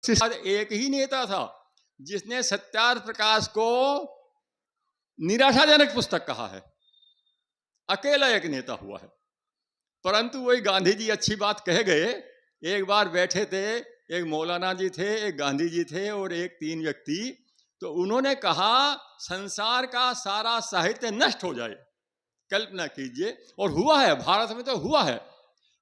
एक ही नेता था जिसने सत्यार्थ प्रकाश को निराशाजनक पुस्तक कहा है, अकेला एक नेता हुआ है। परंतु वही गांधी जी अच्छी बात कह गए। एक बार बैठे थे, एक मौलाना जी थे, एक गांधी जी थे और एक 3 व्यक्ति, तो उन्होंने कहा संसार का सारा साहित्य नष्ट हो जाए। कल्पना कीजिए, और हुआ है, भारत में तो हुआ है।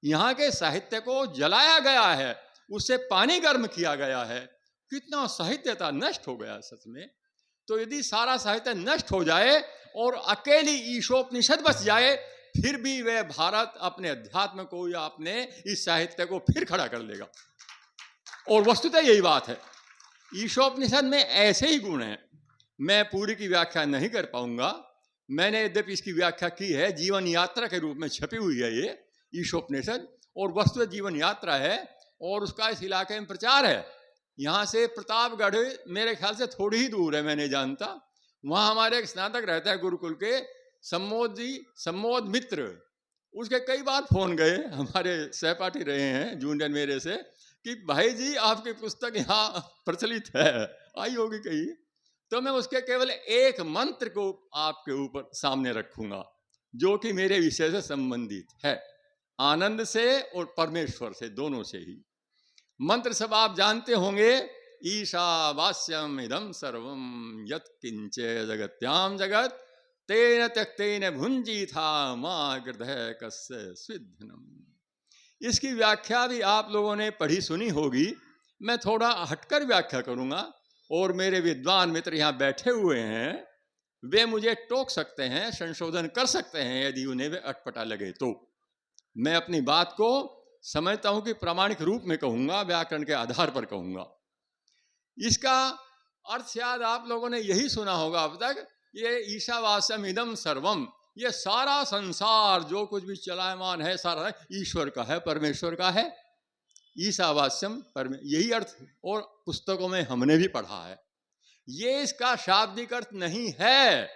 यहाँ के साहित्य को जलाया गया है, उससे पानी गर्म किया गया है, कितना साहित्य था नष्ट हो गया सच में। तो यदि सारा साहित्य नष्ट हो जाए और अकेली ईशोपनिषद बच जाए, फिर भी वह भारत अपने अध्यात्म को या अपने इस साहित्य को फिर खड़ा कर लेगा। और वस्तुतः यही बात है। ईशोपनिषद में ऐसे ही गुण हैं। मैं पूरी की व्याख्या नहीं कर पाऊंगा, मैंने यद्यपि इसकी व्याख्या की है, जीवन यात्रा के रूप में छपी हुई है ये ईशोपनिषद, और वस्तु जीवन यात्रा है और उसका इस इलाके में प्रचार है। यहाँ से प्रतापगढ़ मेरे ख्याल से थोड़ी ही दूर है, मैं नहीं जानता। वहाँ हमारे एक स्नातक रहता है गुरुकुल के, सम्मोद मित्र। उसके कई बार फोन गए, हमारे सहपाठी रहे हैं जूनियर मेरे से, कि भाई जी आपकी पुस्तक यहाँ प्रचलित है, आई होगी कहीं। तो मैं उसके केवल एक मंत्र को आपके ऊपर सामने रखूंगा जो कि मेरे विषय से संबंधित है, आनंद से और परमेश्वर से, दोनों से ही। मंत्र सब आप जानते होंगे, ईशावास्यम इदम सर्वम यत् किंचे जगत्याम जगत तेन त्यक्तेन भुंजी था मां हृदय कस्य स्विद्धनम। इसकी व्याख्या भी आप लोगों ने पढ़ी सुनी होगी, मैं थोड़ा हटकर व्याख्या करूंगा, और मेरे विद्वान मित्र यहाँ बैठे हुए हैं, वे मुझे टोक सकते हैं, संशोधन कर सकते हैं यदि उन्हें वे अटपटा लगे तो। मैं अपनी बात को समझता हूं कि प्रामाणिक रूप में कहूंगा, व्याकरण के आधार पर कहूंगा। इसका अर्थ शायद आप लोगों ने यही सुना होगा अब तक, ये ईशावास्यम इदम सर्वम, ये सारा संसार जो कुछ भी चलायमान है सारा ईश्वर का है, परमेश्वर का है। ईशावास्यम यही अर्थ और पुस्तकों में हमने भी पढ़ा है। ये इसका शाब्दिक अर्थ नहीं है,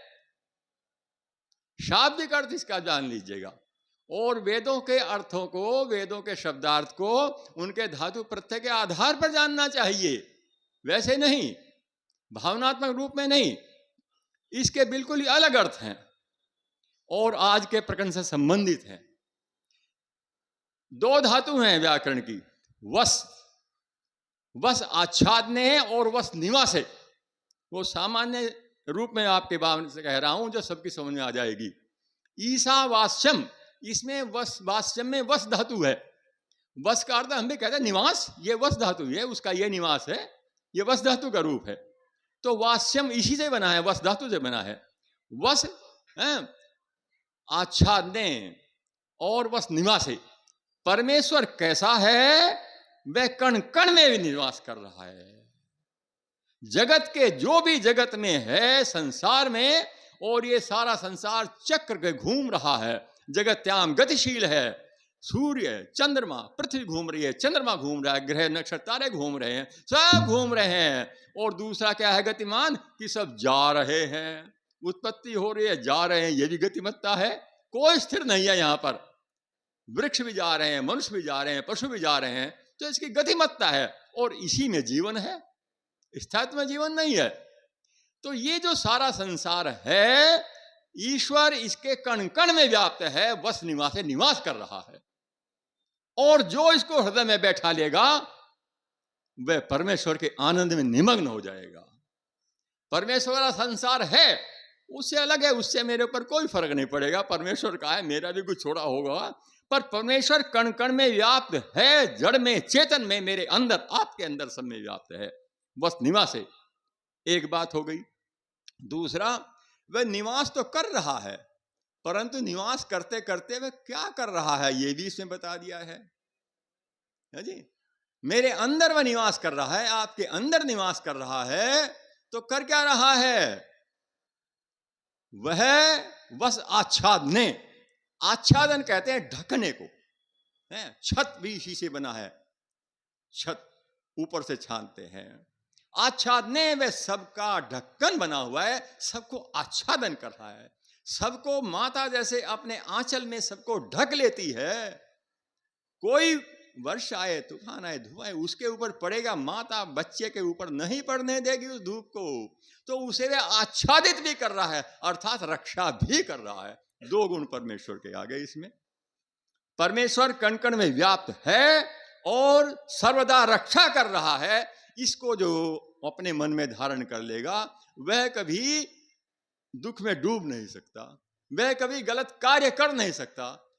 शाब्दिक अर्थ इसका जान लीजिएगा। और वेदों के अर्थों को, वेदों के शब्दार्थ को उनके धातु प्रत्यय के आधार पर जानना चाहिए, वैसे नहीं, भावनात्मक रूप में नहीं। इसके बिल्कुल ही अलग अर्थ हैं और आज के प्रकरण से संबंधित हैं। 2 धातु हैं व्याकरण की, वस आच्छादने है और वस निवास है। वो सामान्य रूप में आपके बारे से कह रहा हूं जो सबकी समझ में आ जाएगी। ईशावास्यम, इसमें वास्यम में वस धातु है। वस का अर्थ हम भी कहते हैं निवास, ये वस धातु है, उसका ये निवास है, ये वस धातु का रूप है। तो वास्यम इसी से बना है, वस धातु से बना है। वस आच्छादने और वस निवास है। परमेश्वर कैसा है, वह कण कण में भी निवास कर रहा है। जगत के जो भी जगत में है संसार में, और ये सारा संसार चक्र के घूम रहा है, जगत्याम गतिशील है। सूर्य, चंद्रमा, पृथ्वी घूम रही है, चंद्रमा घूम रहा है, ग्रह नक्षत्र तारे घूम रहे हैं, सब घूम रहे हैं। और दूसरा क्या है गतिमान, कि सब जा रहे हैं, उत्पत्ति हो रही है, जा रहे हैं, ये भी गतिमत्ता है। कोई स्थिर नहीं है यहाँ पर, वृक्ष भी जा रहे हैं, मनुष्य भी जा रहे हैं, पशु भी जा रहे हैं, तो इसकी गतिमत्ता है। और इसी में जीवन है, स्थायित्व में जीवन नहीं है। तो ये जो सारा संसार है, ईश्वर इसके कण कण में व्याप्त है, वस निवास है, निवास कर रहा है। और जो इसको हृदय में बैठा लेगा वह परमेश्वर के आनंद में निमग्न हो जाएगा। परमेश्वर का संसार है, उससे अलग है, उससे मेरे ऊपर कोई फर्क नहीं पड़ेगा। परमेश्वर का है, मेरा भी कुछ छोड़ा होगा, पर परमेश्वर कण कण में व्याप्त है, जड़ में, चेतन में, मेरे अंदर, आपके अंदर सब में व्याप्त है, बस निवास है। एक बात हो गई। दूसरा, वह निवास तो कर रहा है, परंतु निवास करते करते वह क्या कर रहा है ये भी इसमें बता दिया है जी। मेरे अंदर वह निवास कर रहा है, आपके अंदर निवास कर रहा है, तो कर क्या रहा है वह, बस आच्छादने, आच्छादन कहते हैं ढकने को, है। छत भी इसी से बना है, छत ऊपर से छानते हैं। आच्छादने, वह सबका ढक्कन बना हुआ है, सबको आच्छादन कर रहा है, सबको माता जैसे अपने आंचल में सबको ढक लेती है। कोई वर्ष आए, तूफान आए, धूप आए, उसके ऊपर पड़ेगा, माता बच्चे के ऊपर नहीं पड़ने देगी उस धूप को, तो उसे वे आच्छादित भी कर रहा है, अर्थात रक्षा भी कर रहा है। दो गुण परमेश्वर के आ गए इसमें। परमेश्वर कण कण में व्याप्त है और सर्वदा रक्षा कर रहा है। इसको जो अपने मन में धारण कर लेगा वह कभी दुख में डूब नहीं सकता, वह कभी गलत कार्य कर नहीं सकता,